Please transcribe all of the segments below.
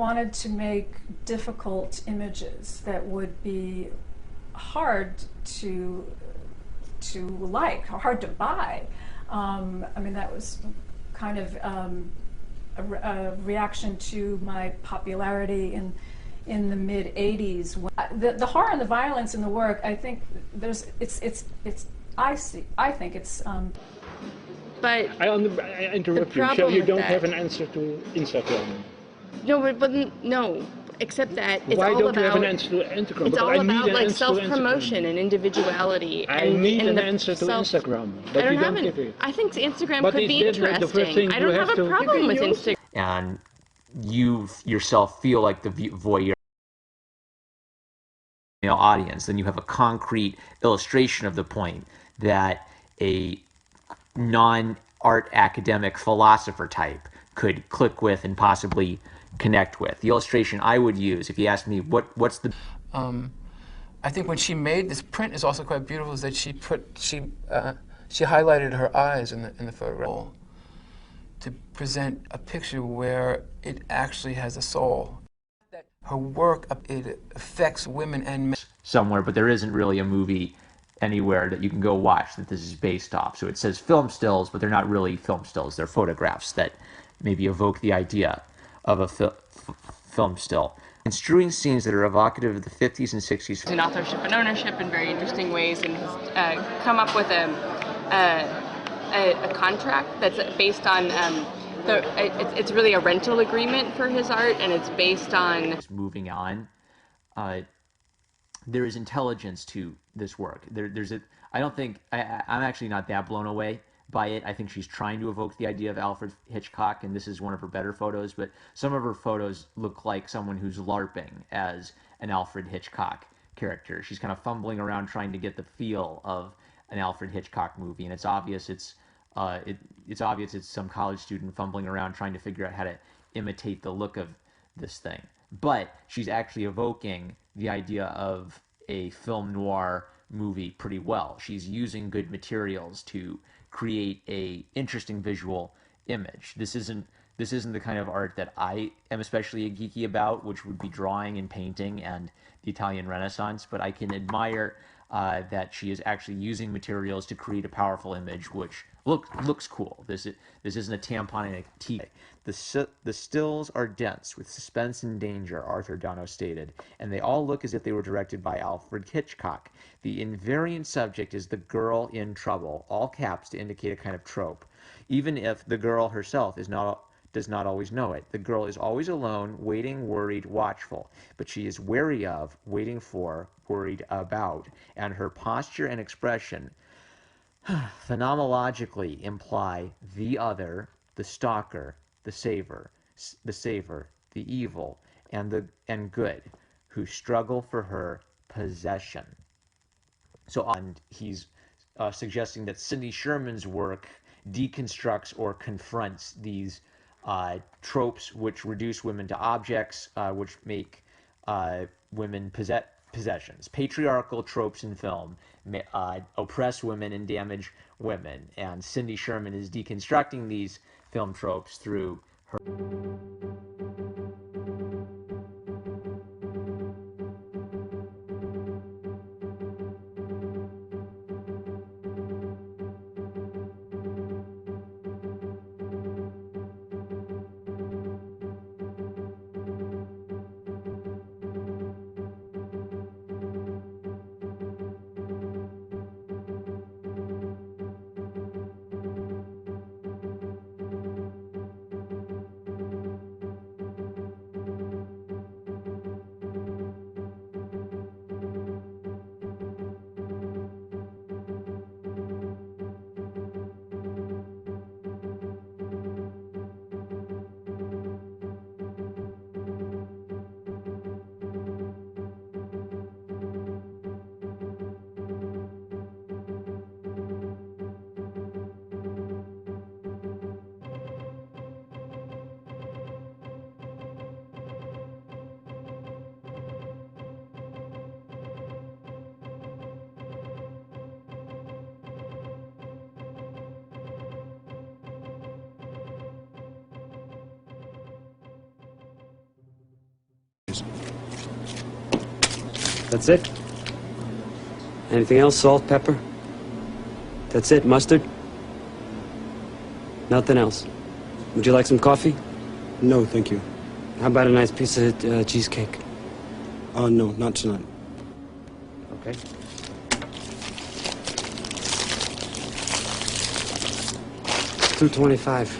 wanted to make difficult images that would be hard to like, hard to buy. I mean, that was kind of a reaction to my popularity in the mid '80s. The horror and the violence in the work, I think I think it's. But I interrupt you. So you don't have an answer to Instagram? No, no. Except that it's Why all don't about. You have an answer to Instagram? It's but all I need about an like answer to self-promotion and individuality. I need an answer to Instagram, but you don't give it. I think Instagram But could be interesting. I don't have a problem with Instagram. And you yourself feel like the voyeur audience, then you have a concrete illustration of the point that a non-art academic philosopher type could click with and possibly connect with. The illustration I would use, if you asked me what's the I think when she made this print is also quite beautiful, is that she highlighted her eyes in the photograph to present a picture where it actually has a soul. Her work, it affects women and men. Somewhere, but there isn't really a movie anywhere that you can go watch that this is based off. So it says film stills, but they're not really film stills. They're photographs that maybe evoke the idea of a film still. Construing scenes that are evocative of the 50s and 60s. In authorship and ownership in very interesting ways, and has come up with a contract that's based on it's really a rental agreement for his art, and it's based on moving on. There is intelligence to this work. I don't think I'm actually not that blown away by it. I think she's trying to evoke the idea of Alfred Hitchcock, and this is one of her better photos, but some of her photos look like someone who's LARPing as an Alfred Hitchcock character. She's kind of fumbling around trying to get the feel of an Alfred Hitchcock movie, and it's obvious it's some college student fumbling around trying to figure out how to imitate the look of this thing. But she's actually evoking the idea of a film noir movie pretty well. She's using good materials to create a interesting visual image. This isn't the kind of art that I am especially geeky about, which would be drawing and painting and the Italian Renaissance, but I can admire that she is actually using materials to create a powerful image, which looks cool. This isn't a tampon and a tea. The stills are dense with suspense and danger, Arthur Dono stated, and they all look as if they were directed by Alfred Hitchcock. The invariant subject is the girl in trouble, all caps to indicate a kind of trope. Even if the girl herself does not always know it. The girl is always alone, waiting, worried, watchful, but she is wary of, waiting for, worried about, and her posture and expression phenomenologically imply the other, the stalker, the saver, the evil, and good, who struggle for her possession. So, and he's suggesting that Cindy Sherman's work deconstructs or confronts these tropes which reduce women to objects, which make women possessions. Patriarchal tropes in film oppress women and damage women, and Cindy Sherman is deconstructing these film tropes through her. That's it? Anything else? Salt, pepper? That's it? Mustard? Nothing else? Would you like some coffee? No, thank you. How about a nice piece of cheesecake? No, not tonight. Okay. $225.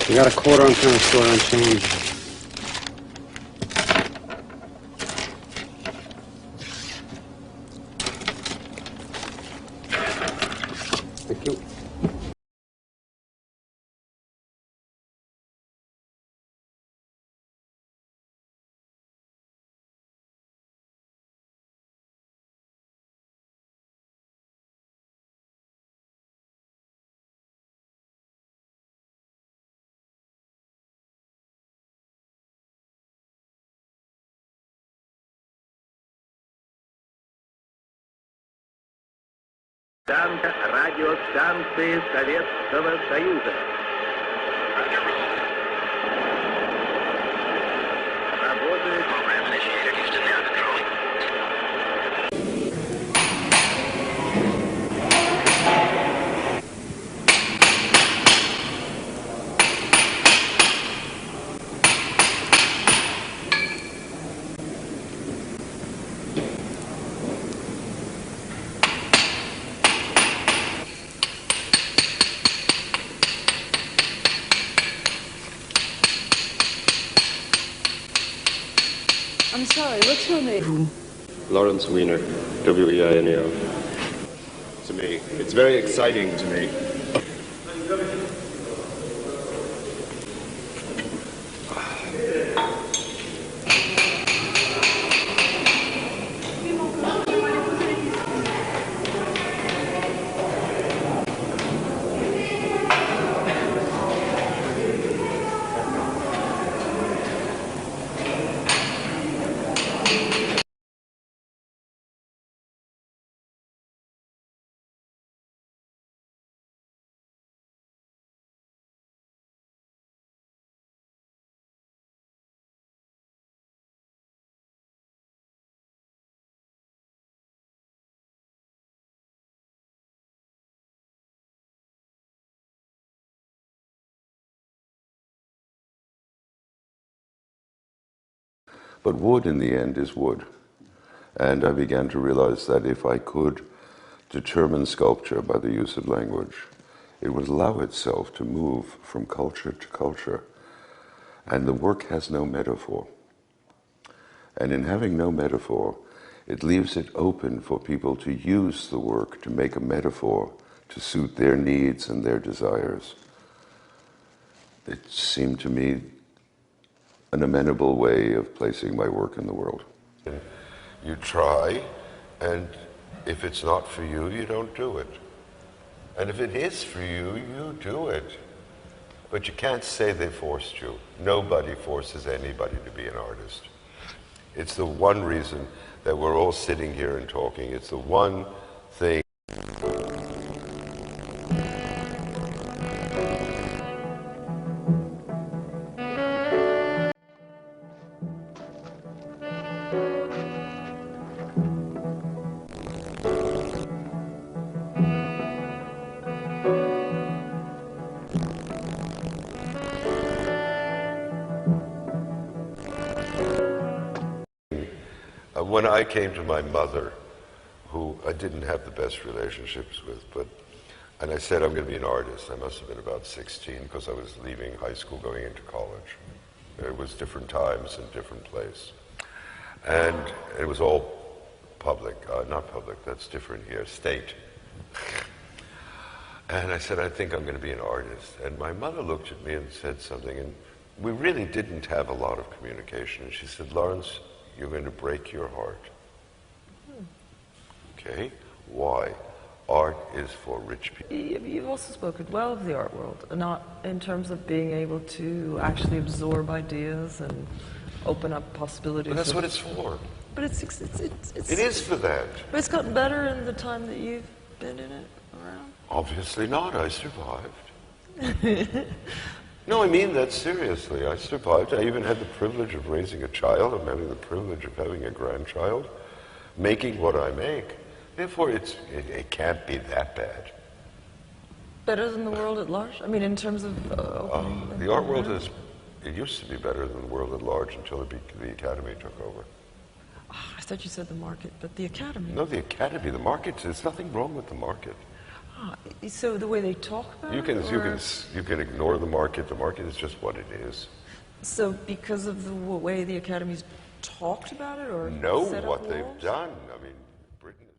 You got a quarter, I'm trying to store on change. Thank you. Радиостанции Советского Союза. Работает. I'm sorry, what's your name? Lawrence Weiner, W-E-I-N-E-R. To me, it's very exciting to me. But wood in the end is wood. And I began to realize that if I could determine sculpture by the use of language, it would allow itself to move from culture to culture. And the work has no metaphor. And in having no metaphor, it leaves it open for people to use the work to make a metaphor to suit their needs and their desires. It seemed to me an amenable way of placing my work in the world. You try, and if it's not for you, you don't do it. And if it is for you, you do it. But you can't say they forced you. Nobody forces anybody to be an artist. It's the one reason that we're all sitting here and talking. It's the one thing. When I came to my mother, who I didn't have the best relationships with, and I said, I'm going to be an artist. I must have been about 16 because I was leaving high school going into college. It was different times and different place. And it was all public, not public, that's different here, state. And I said, I think I'm going to be an artist. And my mother looked at me and said something, and we really didn't have a lot of communication. And she said, Lawrence, you're going to break your heart. Okay, why? Art is for rich people. You've also spoken well of the art world, not in terms of being able to actually absorb ideas and open up possibilities. But that's what it's for. But it is for that. But it's gotten better in the time that you've been in it around. Obviously not. I survived. No, I mean that seriously. I survived. I even had the privilege of raising a child. I'm having the privilege of having a grandchild. Making what I make Therefore, it can't be that bad. Better than the world at large? I mean, in terms of... the art world it used to be better than the world at large until the Academy took over. Oh, I thought you said the market, but the Academy. No, the Academy, the market, there's nothing wrong with the market. So the way they talk about you can ignore the market is just what it is. So because of the way the Academy's talked about it, or know set up what rules? they've done. I mean, Britain is...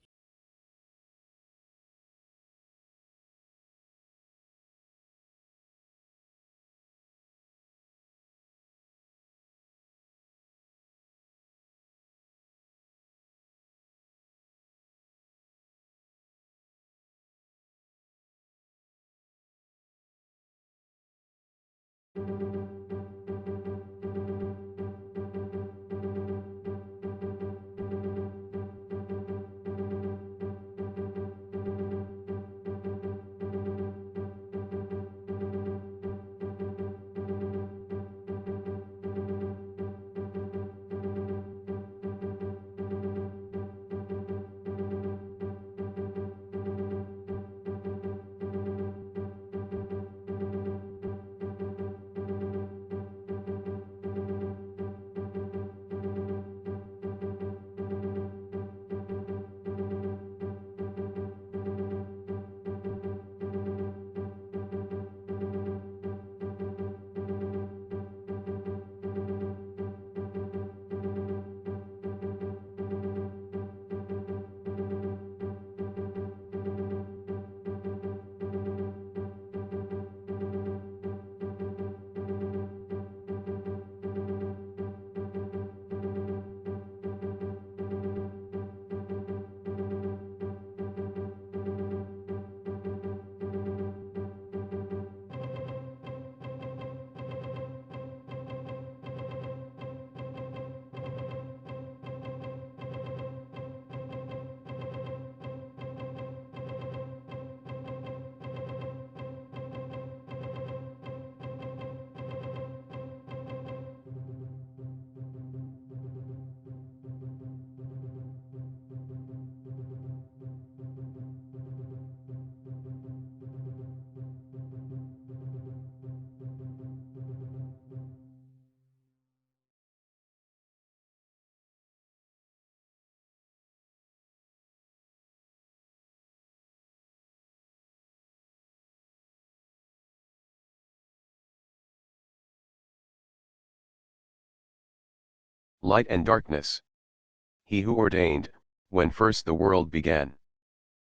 Light and darkness. He who ordained, when first the world began.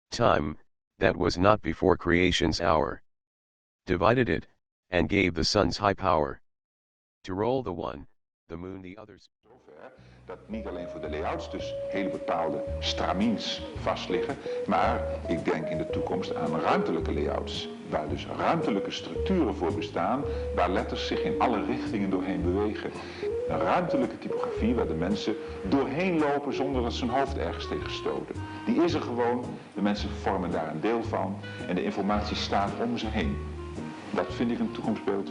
Time, that was not before creation's hour. Divided it, and gave the sun's high power. To roll the one, the moon the others. Dat niet alleen voor de layouts dus hele bepaalde stramines vastliggen, maar ik denk in de toekomst aan ruimtelijke layouts, waar dus ruimtelijke structuren voor bestaan, waar letters zich in alle richtingen doorheen bewegen. Een ruimtelijke typografie waar de mensen doorheen lopen zonder dat ze hun hoofd ergens tegen stoten. Die is er gewoon, de mensen vormen daar een deel van en de informatie staat om ze heen. Dat vind ik een toekomstbeeld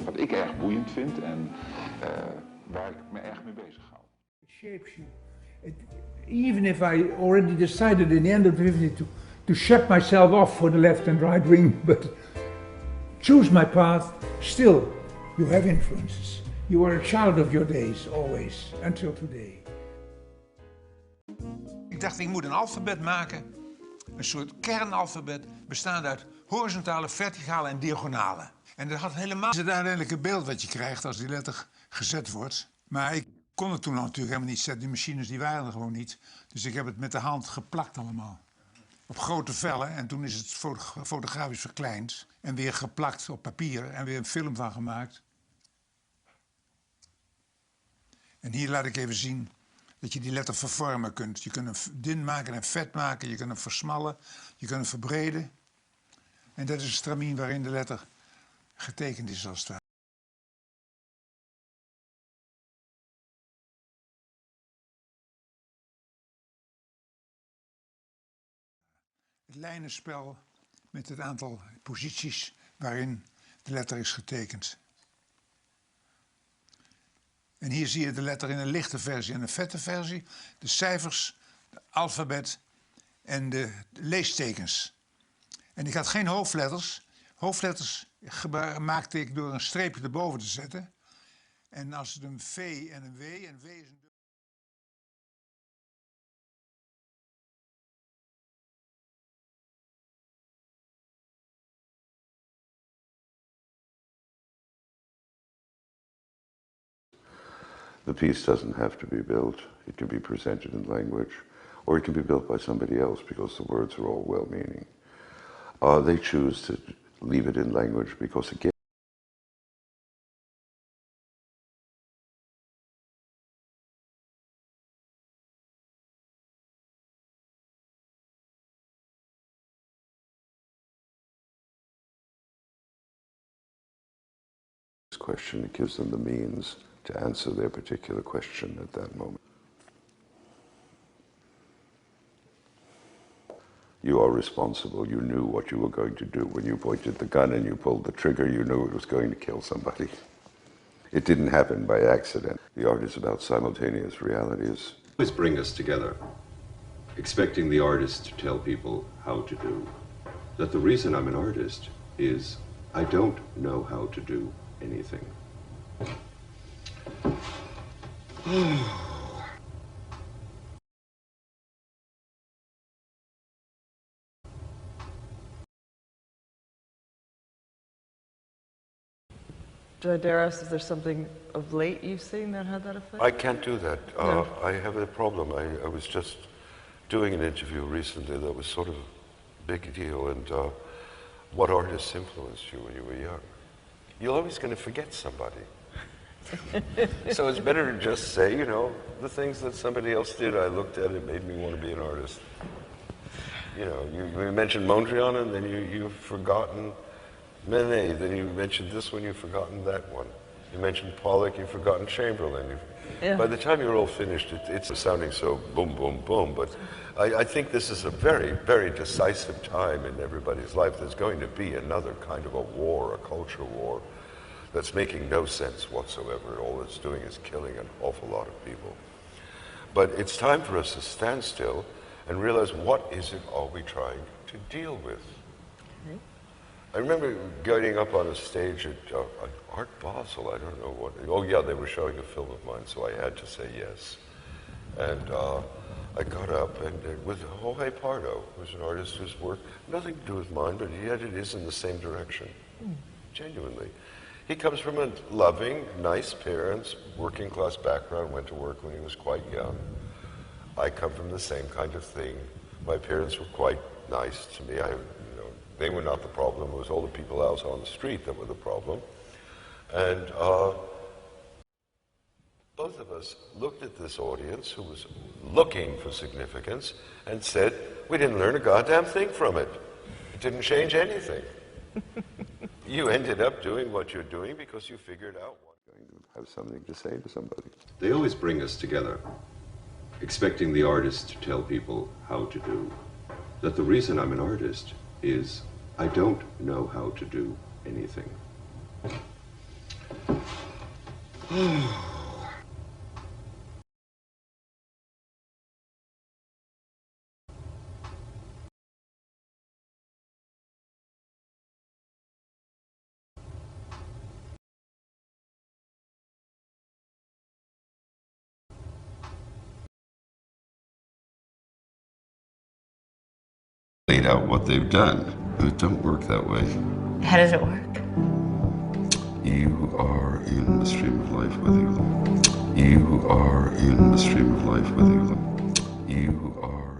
wat ik erg boeiend vind en waar ik me erg mee bezig hou. Shapes you. Even if I already decided in the end of the 50s to shut myself off for the left and right wing, but choose my path, still you have influences. You are a child of your days, always, until today. Ik dacht, ik moet een alfabet maken, een soort kernalfabet, bestaande uit horizontale, verticale en diagonale. En dat had helemaal het uiteindelijke beeld wat je krijgt als die letter gezet wordt. Maar ik kon het toen natuurlijk helemaal niet zetten, die machines die waren er gewoon niet. Dus ik heb het met de hand geplakt allemaal. Op grote vellen en toen is het fotografisch verkleind. En weer geplakt op papier en weer een film van gemaakt. En hier laat ik even zien dat je die letter vervormen kunt. Je kunt hem dun maken en vet maken, je kunt hem versmallen, je kunt hem verbreden. En dat is een stramien waarin de letter getekend is als het ware. Het lijnenspel met het aantal posities waarin de letter is getekend. En hier zie je de letter in een lichte versie en een vette versie. De cijfers, het alfabet en de leestekens. En ik had geen hoofdletters. Hoofdletters maakte ik door een streepje erboven te zetten. En als het een V en een W, en W is een... The piece doesn't have to be built. It can be presented in language, or it can be built by somebody else because the words are all well-meaning. They choose to leave it in language because, again, this question, it gives them the means to answer their particular question at that moment. You are responsible. You knew what you were going to do. When you pointed the gun and you pulled the trigger, you knew it was going to kill somebody. It didn't happen by accident. The art is about simultaneous realities. Always bring us together, expecting the artist to tell people how to do. That the reason I'm an artist is I don't know how to do anything. Do I dare ask, is there something of late you've seen that had that effect? I can't do that. No. I have a problem. I was just doing an interview recently that was sort of a big deal, and what artists influenced you when you were young? You're always going to forget somebody. So it's better to just say, you know, the things that somebody else did, I looked at it, made me want to be an artist. You know, you mentioned Mondrian, and then you've forgotten Manet, then you mentioned this one, you've forgotten that one. You mentioned Pollock, you've forgotten Chamberlain. Yeah. By the time you're all finished, it's sounding so boom, boom, boom, but I think this is a very, very decisive time in everybody's life. There's going to be another kind of a war, a culture war, that's making no sense whatsoever. All it's doing is killing an awful lot of people. But it's time for us to stand still and realize, what is it are we trying to deal with? Okay. I remember getting up on a stage at Art Basel, I don't know what, oh yeah, they were showing a film of mine, so I had to say yes. And I got up, and with Jorge Pardo, who's an artist whose work, nothing to do with mine, but yet it is in the same direction, genuinely. He comes from a loving, nice parents, working class background, went to work when he was quite young. I come from the same kind of thing. My parents were quite nice to me. They were not the problem. It was all the people out on the street that were the problem. And both of us looked at this audience who was looking for significance and said, we didn't learn a goddamn thing from it. It didn't change anything. You ended up doing what you're doing because you figured out what you're going to have something to say to somebody. They always bring us together, expecting the artist to tell people how to do. That the reason I'm an artist is I don't know how to do anything. Laid out what they've done. It don't work that way. How does it work? You are in the stream of life whether you look. You are in the stream of life whether you look. You are